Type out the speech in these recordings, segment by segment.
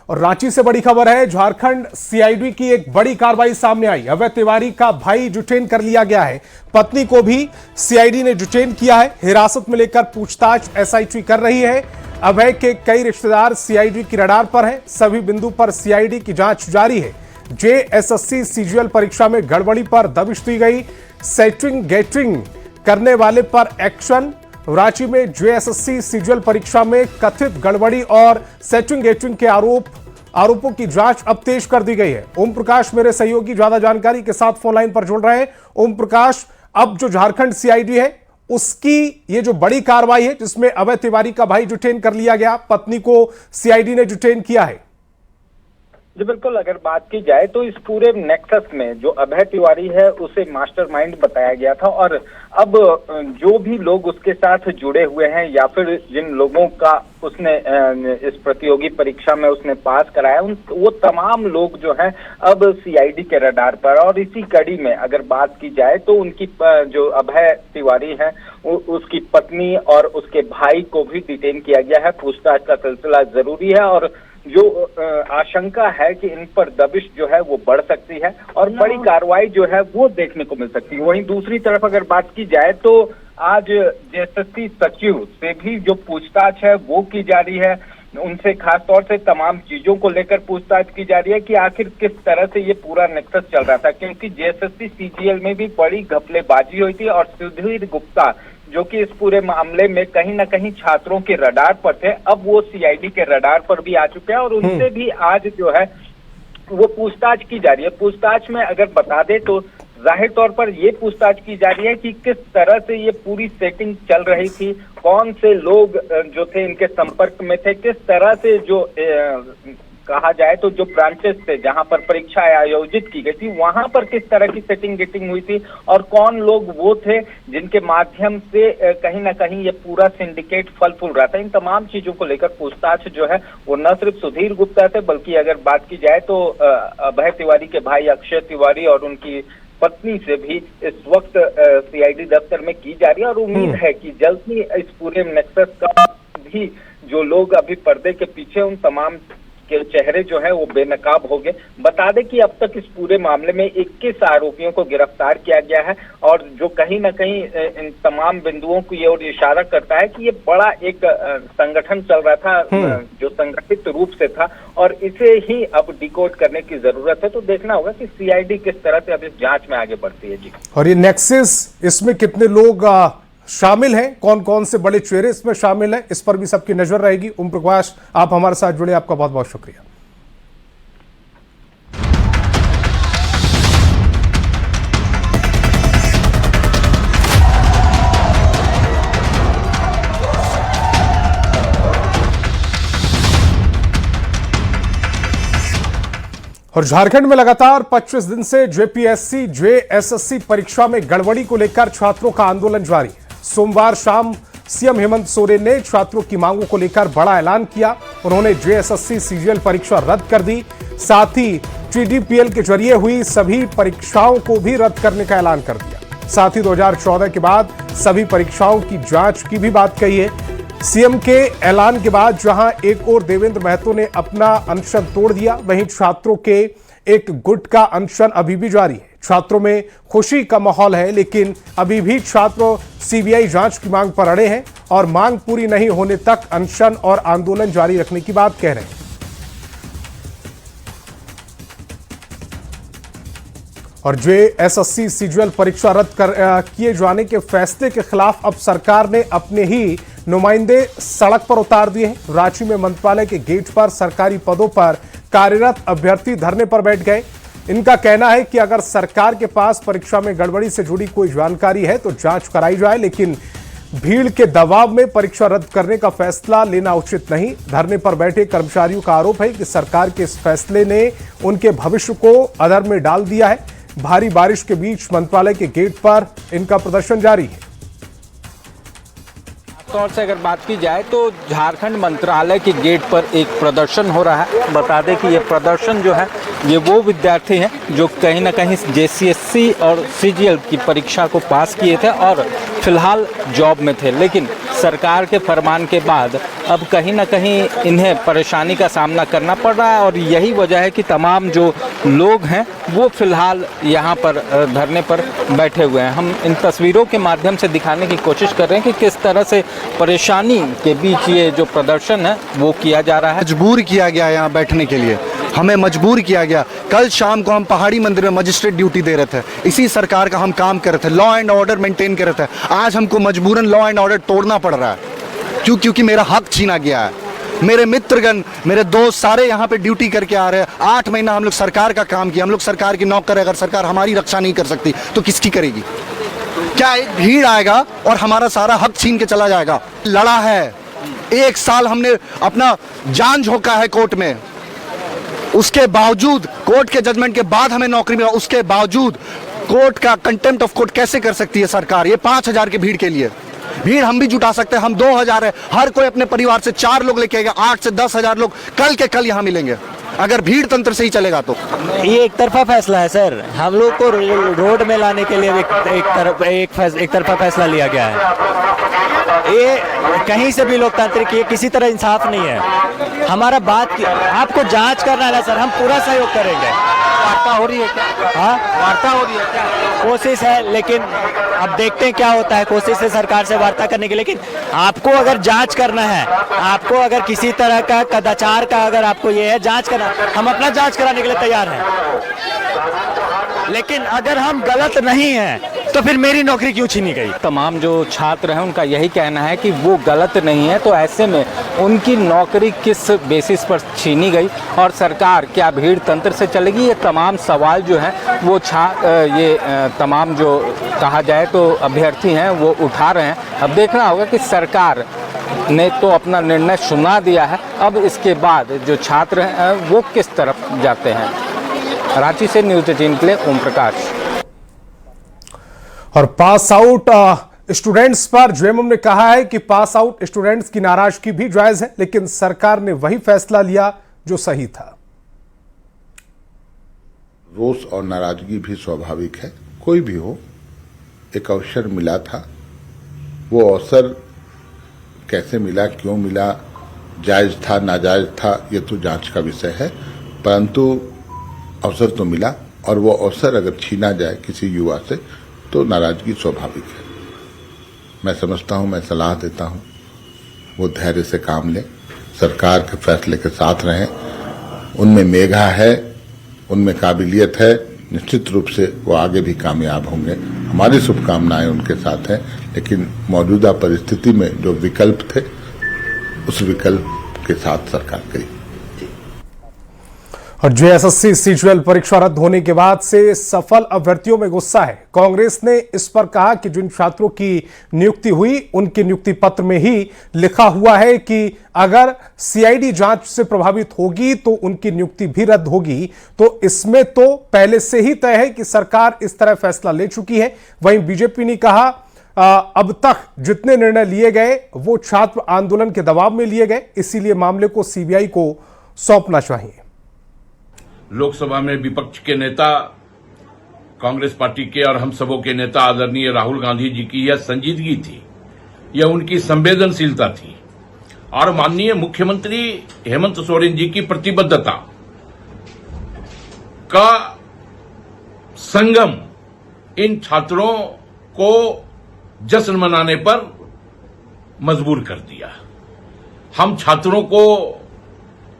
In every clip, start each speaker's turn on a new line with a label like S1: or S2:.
S1: और रांची से बड़ी खबर है, झारखंड सीआईडी की एक बड़ी कार्रवाई सामने आई। अभय तिवारी का भाई डिटेन कर लिया गया है, पत्नी को भी सीआईडी ने डिटेन किया है। हिरासत में लेकर पूछताछ एसआईटी कर रही है। अभय के कई रिश्तेदार सीआईडी की रडार पर हैं। सभी बिंदु पर सीआईडी की जांच जारी है। जेएसएससी सीजीएल परीक्षा में गड़बड़ी पर दबिश दी गई। सेटिंग गेटिंग करने वाले पर एक्शन। रांची में जेएसएससी सीजीएल परीक्षा में कथित गड़बड़ी और सेटिंग गेटिंग के आरोपों की जांच अब तेज कर दी गई है। ओम प्रकाश मेरे सहयोगी ज्यादा जानकारी के साथ फोन लाइन पर जुड़ रहे हैं। ओम प्रकाश, अब जो झारखंड सीआईडी है उसकी ये जो बड़ी कार्रवाई है जिसमें अभय तिवारी का भाई डिटेन कर लिया गया, पत्नी को सीआईडी ने डिटेन किया है।
S2: जी बिल्कुल, अगर बात की जाए तो इस पूरे नेक्सस में जो अभय तिवारी है उसे मास्टरमाइंड बताया गया था और अब जो भी लोग उसके साथ जुड़े हुए हैं या फिर जिन लोगों का उसने इस प्रतियोगी परीक्षा में उसने पास कराया वो तमाम लोग जो हैं अब सीआईडी के रडार पर। और इसी कड़ी में अगर बात की जाए तो उनकी जो अभय तिवारी है उसकी पत्नी और उसके भाई को भी डिटेन किया गया है। पूछताछ का सिलसिला जरूरी है और जो आशंका है कि इन पर दबिश जो है वो बढ़ सकती है और बड़ी कार्रवाई जो है वो देखने को मिल सकती है। वहीं दूसरी तरफ अगर बात की जाए तो आज जेएसएससी सचिव से भी जो पूछताछ है वो की जा रही है। उनसे खास तौर से तमाम चीजों को लेकर पूछताछ की जा रही है कि आखिर किस तरह से ये पूरा नेक्सस चल रहा था, क्योंकि जेएसएससी सीजीएल में भी बड़ी घपलेबाजी हुई थी और सुधीर गुप्ता जो कि इस पूरे मामले में कहीं ना कहीं छात्रों के रडार पर थे, अब वो सीआईडी के रडार पर भी आ चुके हैं और उनसे भी आज जो है वो पूछताछ की जा रही है। पूछताछ में अगर बता दे तो जाहिर तौर पर ये पूछताछ की जा रही है कि किस तरह से ये पूरी सेटिंग चल रही थी, कौन से लोग जो थे इनके संपर्क में थे, किस तरह से जो कहा जाए तो जो ब्रांचेस थे जहां पर परीक्षा आयोजित की गई थी वहां पर किस तरह की सेटिंग गेटिंग हुई थी और कौन लोग वो थे जिनके माध्यम से कहीं ना कहीं ये पूरा सिंडिकेट फल फूल रहा था। इन तमाम चीजों को लेकर पूछताछ जो है वो न सिर्फ सुधीर गुप्ता से बल्कि अगर बात की जाए तो अभय तिवारी के भाई अक्षय तिवारी और उनकी पत्नी से भी इस वक्त सीआईडी दफ्तर में की जा रही है और उम्मीद है कि जल्द ही इस पूरे नेक्सस का भी जो लोग अभी पर्दे के पीछे उन तमाम के चेहरे जो है वो बेनकाब हो गए। बता दें कि अब तक इस पूरे मामले में 21 आरोपियों को गिरफ्तार किया गया है और जो कहीं ना कहीं इन तमाम बिंदुओं को ये और इशारा करता है कि ये बड़ा एक संगठन चल रहा था जो संगठित रूप से था और इसे ही अब डिकोड करने की जरूरत है। तो देखना होगा कि सीआईडी किस तरह से अब इस जांच में आगे बढ़ती है। जी, और
S1: ये नेक्सस इसमें कितने लोग शामिल हैं, कौन कौन से बड़े चेहरे इसमें शामिल हैं, इस पर भी सबकी नजर रहेगी। ओम प्रकाश, आप हमारे साथ जुड़े, आपका बहुत बहुत शुक्रिया। और झारखंड में लगातार 25 दिन से जेपीएससी जेएसएससी परीक्षा में गड़बड़ी को लेकर छात्रों का आंदोलन जारी है। सोमवार शाम सीएम हेमंत सोरेन ने छात्रों की मांगों को लेकर बड़ा ऐलान किया। उन्होंने जेएसएससी सीजीएल परीक्षा रद्द कर दी, साथ ही टीडीपीएल के जरिए हुई सभी परीक्षाओं को भी रद्द करने का ऐलान कर दिया। साथ ही 2014 के बाद सभी परीक्षाओं की जांच की भी बात कही है। सीएम के ऐलान के बाद जहां एक और देवेंद्र महतो ने अपना अनशन तोड़ दिया, वहीं छात्रों के एक गुट का अनशन अभी भी जारी है। छात्रों में खुशी का माहौल है, लेकिन अभी भी छात्र सीबीआई जांच की मांग पर अड़े हैं और मांग पूरी नहीं होने तक अनशन और आंदोलन जारी रखने की बात कह रहे हैं। और जेएसएससी सीजीएल परीक्षा रद्द किए जाने के फैसले के खिलाफ अब सरकार ने अपने ही नुमाइंदे सड़क पर उतार दिए हैं। रांची में मंत्रालय के गेट पर सरकारी पदों पर कार्यरत अभ्यर्थी धरने पर बैठ गए। इनका कहना है कि अगर सरकार के पास परीक्षा में गड़बड़ी से जुड़ी कोई जानकारी है तो जांच कराई जाए, लेकिन भीड़ के दबाव में परीक्षा रद्द करने का फैसला लेना उचित नहीं। धरने पर बैठे कर्मचारियों का आरोप है कि सरकार के इस फैसले ने उनके भविष्य को अधर में डाल दिया है। भारी बारिश के बीच मंत्रालय के गेट पर इनका प्रदर्शन जारी है।
S3: तौर से अगर बात की जाए तो झारखंड मंत्रालय के गेट पर एक प्रदर्शन हो रहा है। बता दें कि ये प्रदर्शन जो है ये वो विद्यार्थी हैं जो कहीं ना कहीं जेसीएससी और सीजीएल की परीक्षा को पास किए थे और फिलहाल जॉब में थे, लेकिन सरकार के फरमान के बाद अब कहीं ना कहीं इन्हें परेशानी का सामना करना पड़ रहा है और यही वजह है कि तमाम जो लोग हैं वो फिलहाल यहाँ पर धरने पर बैठे हुए हैं। हम इन तस्वीरों के माध्यम से दिखाने की कोशिश कर रहे हैं कि किस तरह से परेशानी के बीच ये जो प्रदर्शन है वो किया जा रहा है।
S4: मजबूर किया गया यहाँ बैठने के लिए, हमें मजबूर किया गया। कल शाम को हम पहाड़ी मंदिर में मजिस्ट्रेट ड्यूटी दे रहे थे, इसी सरकार का हम काम कर रहे थे, लॉ एंड ऑर्डर मेंटेन कर रहे थे। आज हमको मजबूरन लॉ एंड ऑर्डर तोड़ना पड़ रहा है। क्योंकि मेरा हक छीना गया है। मेरे मित्रगण, मेरे दोस्त सारे यहाँ पे ड्यूटी करके आ रहे हैं। 8 महीना हम लोग सरकार का काम किया, हम लोग सरकार की नौकर है। अगर सरकार हमारी रक्षा नहीं कर सकती तो किसकी करेगी? क्या एक भीड़ आएगा और हमारा सारा हक छीन के चला जाएगा? लड़ा है, 1 साल हमने अपना जान झोंका है कोर्ट में, उसके बावजूद कोर्ट के जजमेंट के बाद हमें नौकरी मिला। उसके बावजूद कोर्ट का कंटेम्प्ट ऑफ कोर्ट कैसे कर सकती है सरकार? ये 5000 की भीड़ के लिए भीड़ हम भी जुटा सकते हैं, हम 2000 है। हर कोई अपने परिवार से 4 लोग लेके आएगा। 8 से 10,000 लोग कल के कल यहाँ मिलेंगे अगर भीड़ तंत्र से ही चलेगा तो।
S5: ये एक तरफा फैसला है सर। हम लोग को रोड में लाने के लिए एक तरफा फैसला लिया गया है। ये कहीं से भी लोकतांत्रिक, ये किसी तरह इंसाफ नहीं है। हमारा बात आपको जांच करना है सर, हम पूरा सहयोग करेंगे।
S3: वार्ता हो रही है क्या?
S5: हाँ,
S3: वार्ता हो रही है क्या?
S5: कोशिश है, लेकिन अब देखते हैं क्या होता है। कोशिश है सरकार से वार्ता करने की, लेकिन आपको अगर जांच करना है, आपको अगर किसी तरह का कदाचार का अगर आपको ये है जांच करना, हम अपना जांच कराने के लिए तैयार हैं। लेकिन अगर हम गलत नहीं हैं तो फिर मेरी नौकरी क्यों छीनी गई?
S3: तमाम जो छात्र हैं उनका यही कहना है कि वो गलत नहीं है, तो ऐसे में उनकी नौकरी किस बेसिस पर छीनी गई और सरकार क्या भीड़ तंत्र से चलेगी? ये तमाम सवाल जो हैं वो तमाम जो कहा जाए तो अभ्यर्थी हैं वो उठा रहे हैं। अब देखना होगा कि सरकार ने तो अपना निर्णय सुना दिया है, अब इसके बाद जो छात्र हैं वो किस तरफ जाते हैं। रांची से न्यूज़ 18 के लिए ओम प्रकाश।
S1: और पास आउट स्टूडेंट्स पर जेएमएम ने कहा है कि पास आउट स्टूडेंट्स की नाराजगी भी जायज है, लेकिन सरकार ने वही फैसला लिया जो सही था।
S6: रोष और नाराजगी भी स्वाभाविक है, कोई भी हो। एक अवसर मिला था, वो अवसर कैसे मिला, क्यों मिला, जायज था, नाजायज था, ये तो जांच का विषय है। परंतु अवसर तो मिला और वो अवसर अगर छीना जाए किसी युवा से तो नाराजगी स्वाभाविक है। मैं समझता हूं, मैं सलाह देता हूं, वो धैर्य से काम लें, सरकार के फैसले के साथ रहें। उनमें मेधा है, उनमें काबिलियत है, निश्चित रूप से वो आगे भी कामयाब होंगे। हमारी शुभकामनाएं उनके साथ हैं, लेकिन मौजूदा परिस्थिति में जो विकल्प थे उस विकल्प के साथ सरकार गई।
S1: और जेएसएससी सीजीएल परीक्षा रद्द होने के बाद से सफल अभ्यर्थियों में गुस्सा है। कांग्रेस ने इस पर कहा कि जिन छात्रों की नियुक्ति हुई उनके नियुक्ति पत्र में ही लिखा हुआ है कि अगर सीआईडी जांच से प्रभावित होगी तो उनकी नियुक्ति भी रद्द होगी। तो इसमें तो पहले से ही तय है कि सरकार इस तरह फैसला ले चुकी है। वहीं बीजेपी ने कहा अब तक जितने निर्णय लिए गए वो छात्र आंदोलन के दबाव में लिए गए, इसीलिए मामले को सीबीआई को सौंपना चाहिए।
S7: लोकसभा में विपक्ष के नेता, कांग्रेस पार्टी के और हम सबों के नेता आदरणीय राहुल गांधी जी की यह संजीदगी थी, यह उनकी संवेदनशीलता थी और माननीय मुख्यमंत्री हेमंत सोरेन जी की प्रतिबद्धता का संगम इन छात्रों को जश्न मनाने पर मजबूर कर दिया। हम छात्रों को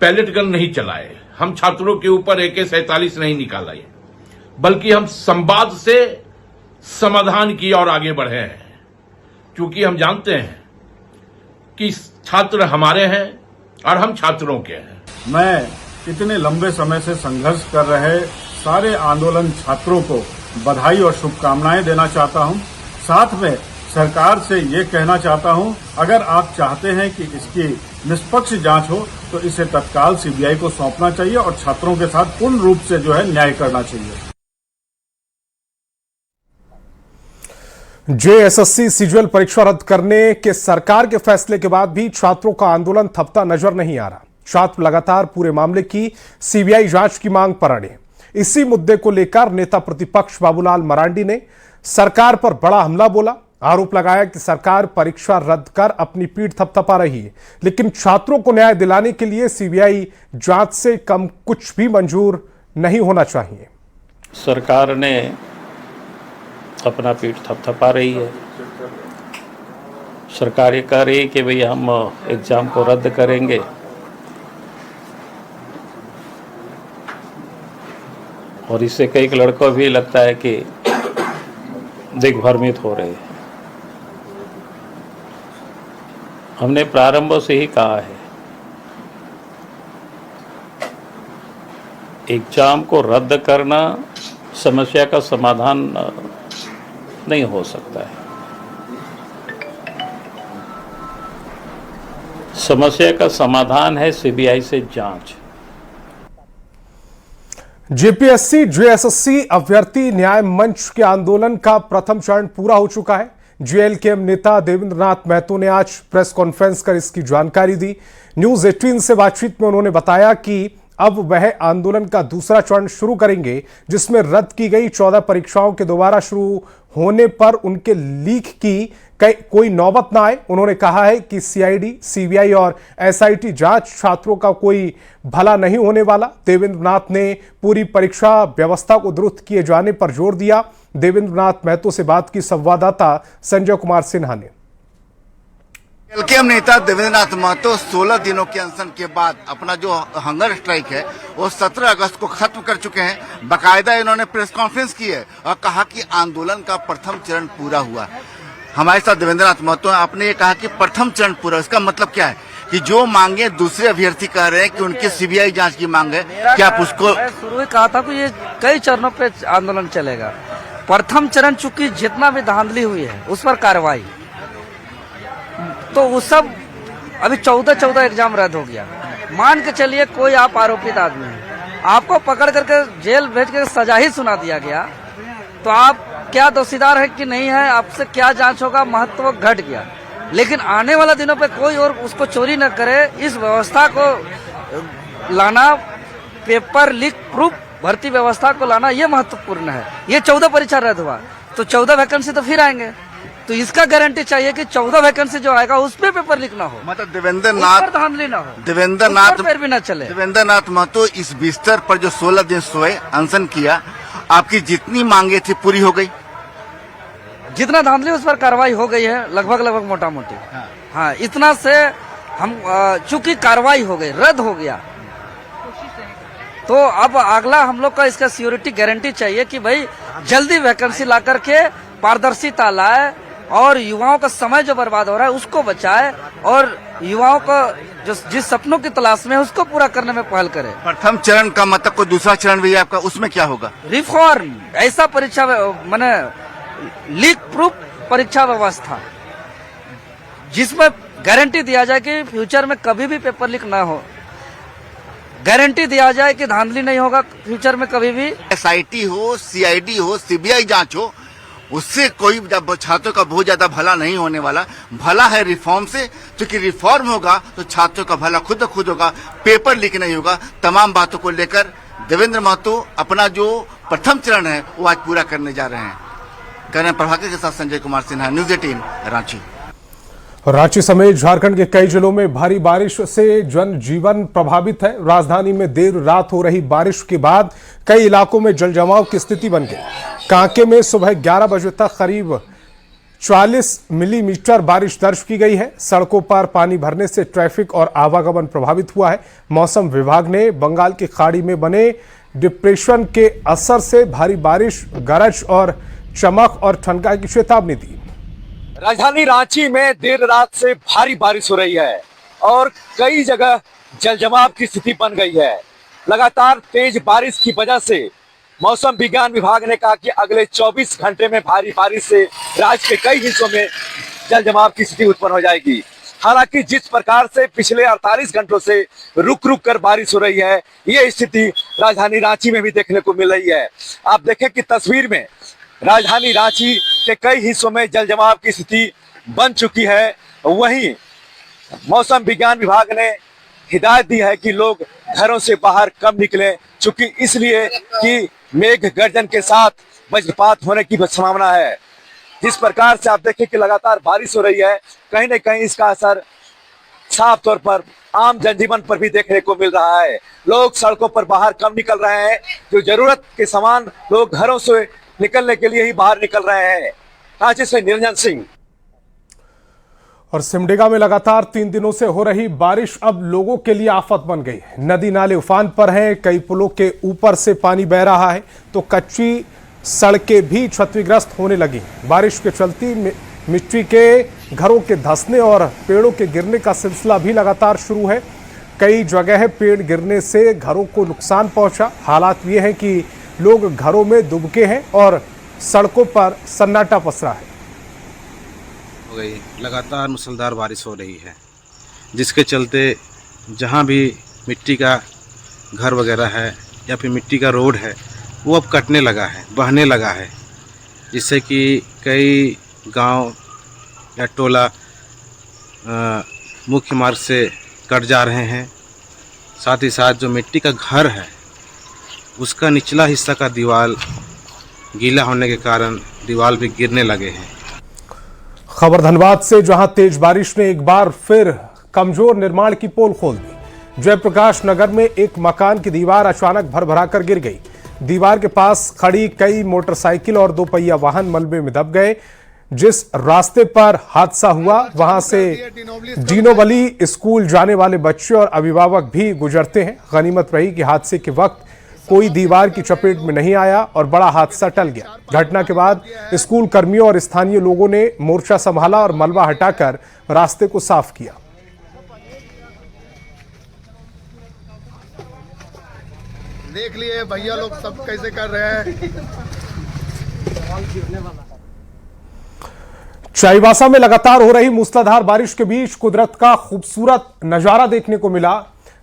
S7: पैलेट गन नहीं चलाए, हम छात्रों के ऊपर AK-47 नहीं निकाला, बल्कि हम संवाद से समाधान की ओर आगे बढ़े हैं, क्योंकि हम जानते हैं कि छात्र हमारे हैं और हम छात्रों के हैं।
S8: मैं इतने लंबे समय से संघर्ष कर रहे सारे आंदोलन छात्रों को बधाई और शुभकामनाएं देना चाहता हूं। साथ में सरकार से ये कहना चाहता हूं, अगर आप चाहते हैं कि इसकी निष्पक्ष जांच हो तो इसे तत्काल सीबीआई को सौंपना चाहिए और छात्रों के साथ पूर्ण रूप से जो है न्याय करना चाहिए।
S1: जेएसएससी सीजीएल परीक्षा रद्द करने के सरकार के फैसले के बाद भी छात्रों का आंदोलन थमता नजर नहीं आ रहा। छात्र लगातार पूरे मामले की सीबीआई जांच की मांग पर अड़े। इसी मुद्दे को लेकर नेता प्रतिपक्ष बाबूलाल मरांडी ने सरकार पर बड़ा हमला बोला। आरोप लगाया कि सरकार परीक्षा रद्द कर अपनी पीठ थपथपा रही है, लेकिन छात्रों को न्याय दिलाने के लिए सीबीआई जांच से कम कुछ भी मंजूर नहीं होना चाहिए।
S9: सरकार ने अपना पीठ थपथपा रही है। सरकार ये कह रही है कि भाई हम एग्जाम को रद्द करेंगे, और इससे कई लड़कों भी लगता है कि दिग्भ्रमित हो रहे हैं। हमने प्रारंभ से ही कहा है, एग्जाम को रद्द करना समस्या का समाधान नहीं हो सकता है। समस्या का समाधान है सीबीआई से जांच।
S1: जेपीएससी जेएसएससी अभ्यर्थी न्याय मंच के आंदोलन का प्रथम चरण पूरा हो चुका है। जेएलकेएम नेता देवेंद्र नाथ महतो ने आज प्रेस कॉन्फ्रेंस कर इसकी जानकारी दी। न्यूज 18 से बातचीत में उन्होंने बताया कि अब वह आंदोलन का दूसरा चरण शुरू करेंगे, जिसमें रद्द की गई 14 परीक्षाओं के दोबारा शुरू होने पर उनके लीक की कोई नौबत ना आए। उन्होंने कहा है कि सीआईडी, सीबीआई और एसआईटी जांच छात्रों का कोई भला नहीं होने वाला। देवेंद्र नाथ ने पूरी परीक्षा व्यवस्था को दुरुस्त किए जाने पर जोर दिया। देवेंद्र नाथ महतो से बात की संवाददाता संजय कुमार सिन्हा ने।
S4: जेएलकेएम नेता देवेंद्र नाथ महतो 16 दिनों के अनशन के बाद अपना जो हंगर स्ट्राइक है वो 17 अगस्त को खत्म कर चुके हैं। बाकायदा इन्होंने प्रेस कॉन्फ्रेंस की है और कहा कि आंदोलन का प्रथम चरण पूरा हुआ है। हमारे साथ देवेंद्र नाथ महतो, आपने ये कहा कि प्रथम चरण पूरा, इसका मतलब क्या है कि जो मांगे दूसरे अभ्यर्थी कह रहे हैं कि उनकी सीबीआई जांच की मांग है, क्या आप उसको?
S10: शुरू ही कहा था कि ये कई चरणों पे आंदोलन चलेगा। प्रथम चरण चूंकि जितना भी धांधली हुई है उस पर कार्रवाई, तो वो सब अभी 14 एग्जाम रद्द हो गया। मान के चलिए कोई आप आरोपित आदमी है, आपको पकड़ करके जेल भेज कर सजा ही सुना दिया गया, तो आप क्या दोषीदार है कि नहीं है, आपसे क्या जांच होगा, महत्व घट गया। लेकिन आने वाला दिनों पे कोई और उसको चोरी न करे, इस व्यवस्था को लाना, पेपर लीक प्रूफ भर्ती व्यवस्था को लाना, ये महत्वपूर्ण है। ये 14 परीक्षा रद्द हुआ तो 14 वैकेंसी तो फिर आएंगे, तो इसका गारंटी चाहिए कि 14 वैकेंसी जो आएगा उस पे पेपर लीक ना हो,
S4: मतलब देवेंद्र नाथ
S10: धांधली ना हो,
S4: देवेंद्र नाथ
S10: पैर भी ना चले।
S4: देवेंद्र नाथ महतो इस बिस्तर पर जो 16 दिन सोए, अनशन किया, आपकी जितनी मांगे थी पूरी हो गई?
S10: जितना धांधली उस पर कार्रवाई हो गई है, लगभग मोटा मोटी। हाँ, इतना से हम चूंकि कार्रवाई हो गई, रद्द हो गया, तो अब अगला हम लोग का इसका सिक्योरिटी गारंटी चाहिए कि भाई जल्दी वैकेंसी ला करके पारदर्शिता लाए और युवाओं का समय जो बर्बाद हो रहा है उसको बचाए, और युवाओं को जो जिस सपनों की तलाश में है उसको पूरा करने में पहल करे।
S4: प्रथम चरण का मतलब कोई दूसरा चरण भी है आपका, उसमें क्या होगा?
S10: रिफॉर्म, ऐसा परीक्षा माने लीक प्रूफ परीक्षा व्यवस्था जिसमें गारंटी दिया जाए कि फ्यूचर में कभी भी पेपर लीक ना हो, गारंटी दिया जाए कि धांधली नहीं होगा फ्यूचर में कभी भी।
S4: एसआईटी हो, सीआईडी हो, सीबीआई जांच हो, उससे कोई छात्रों का बहुत ज्यादा भला नहीं होने वाला। भला है रिफॉर्म से, क्योंकि रिफॉर्म होगा तो छात्रों का भला खुद होगा, पेपर लीक नहीं होगा। तमाम बातों को लेकर देवेंद्र महतो अपना जो प्रथम चरण है वो आज पूरा करने जा रहे हैं। करण प्रभाकर के साथ संजय कुमार सिन्हा, न्यूज 18 रांची।
S1: रांची समेत झारखंड के कई जिलों में भारी बारिश से जनजीवन प्रभावित है। राजधानी में देर रात हो रही बारिश के बाद कई इलाकों में जलजमाव की स्थिति बन गई। कांके में सुबह 11 बजे तक करीब 44 मिलीमीटर बारिश दर्ज की गई है। सड़कों पर पानी भरने से ट्रैफिक और आवागमन प्रभावित हुआ है। मौसम विभाग ने बंगाल की खाड़ी में बने डिप्रेशन के असर से भारी बारिश, गरज और चमक और ठनका की चेतावनी दी।
S11: राजधानी रांची में देर रात से भारी बारिश हो रही है और कई जगह जलजमाव की स्थिति बन गई है। लगातार तेज बारिश की वजह से मौसम विज्ञान विभाग ने कहा कि अगले 24 घंटे में भारी बारिश से राज्य के कई हिस्सों में जलजमाव की स्थिति उत्पन्न हो जाएगी। हालांकि जिस प्रकार से पिछले 48 घंटों से रुक रुक कर बारिश हो रही है, ये स्थिति राजधानी रांची में भी देखने को मिल रही है। आप देखें कि तस्वीर में राजधानी रांची के कई हिस्सों में जलजमाव की स्थिति बन चुकी है। वहीं मौसम विज्ञान विभाग ने हिदायत दी है कि लोग घरों से बाहर कम निकलें, चूंकि इसलिए कि मेघ गर्जन के साथ वज्रपात होने की संभावना है। जिस प्रकार से आप देखें कि लगातार बारिश हो रही है, कहीं न कहीं इसका असर साफ तौर पर आम जनजीवन पर भी देखने को मिल रहा है। लोग सड़कों पर बाहर कम निकल रहे हैं, जो जरूरत के सामान लोग घरों से निकलने के लिए ही बाहर निकल रहे हैं। रांची से निरंजन सिंह।
S1: और सिमडेगा में लगातार 3 दिनों से हो रही बारिश अब लोगों के लिए आफत बन गई है। नदी नाले उफान पर हैं, कई पुलों के ऊपर से पानी बह रहा है तो कच्ची सड़कें भी क्षतिग्रस्त होने लगी। बारिश के चलते मिट्टी के घरों के धंसने और पेड़ों के गिरने का सिलसिला भी लगातार शुरू है। कई जगह पेड़ गिरने से घरों को नुकसान पहुंचा। हालात ये हैं कि लोग घरों में दुबके हैं और सड़कों पर सन्नाटा पसरा है।
S12: हो गई लगातार मूसलाधार बारिश हो रही है, जिसके चलते जहां भी मिट्टी का घर वगैरह है या फिर मिट्टी का रोड है वो अब कटने लगा है, बहने लगा है, जिससे कि कई गांव या टोला मुख्य मार्ग से कट जा रहे हैं। साथ ही साथ जो मिट्टी का घर है उसका निचला हिस्सा का दीवार गीला होने के कारण दीवार भी गिरने लगे हैं।
S1: खबर धनबाद से, जहां तेज बारिश ने एक बार फिर कमजोर निर्माण की पोल खोल दी। जयप्रकाश नगर में एक मकान की दीवार अचानक भरभराकर गिर गई। दीवार के पास खड़ी कई मोटरसाइकिल और 2 पहिया वाहन मलबे में दब गए। जिस रास्ते पर हादसा हुआ वहां से डीनोवली स्कूल जाने वाले बच्चे और अभिभावक भी गुजरते हैं। गनीमत रही कि हादसे के वक्त कोई दीवार की चपेट में नहीं आया और बड़ा हादसा टल गया। घटना के बाद स्कूल कर्मियों और स्थानीय लोगों ने मोर्चा संभाला और मलबा हटाकर रास्ते को साफ किया।
S4: देख लिए भैया लोग सब कैसे कर रहे हैं।
S1: चाईबासा में लगातार हो रही मूसलाधार बारिश के बीच कुदरत का खूबसूरत नजारा देखने को मिला।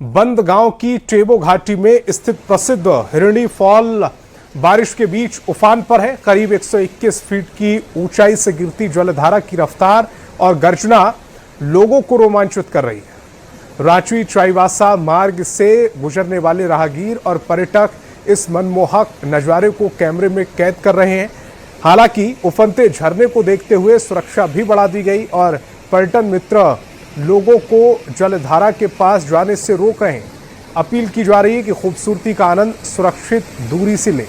S1: बंद गांव की टेबो घाटी में स्थित प्रसिद्ध हिरणी फॉल बारिश के बीच उफान पर है। करीब 121 फीट की ऊंचाई से गिरती जलधारा की रफ्तार और गर्जना लोगों को रोमांचित कर रही है। रांची चाईबासा मार्ग से गुजरने वाले राहगीर और पर्यटक इस मनमोहक नजारे को कैमरे में कैद कर रहे हैं। हालांकि उफनते झरने को देखते हुए सुरक्षा भी बढ़ा दी गई और पर्यटन मित्र लोगों को जलधारा के पास जाने से रोक रहे हैं। अपील की जा रही है कि खूबसूरती का आनंद सुरक्षित दूरी से लें।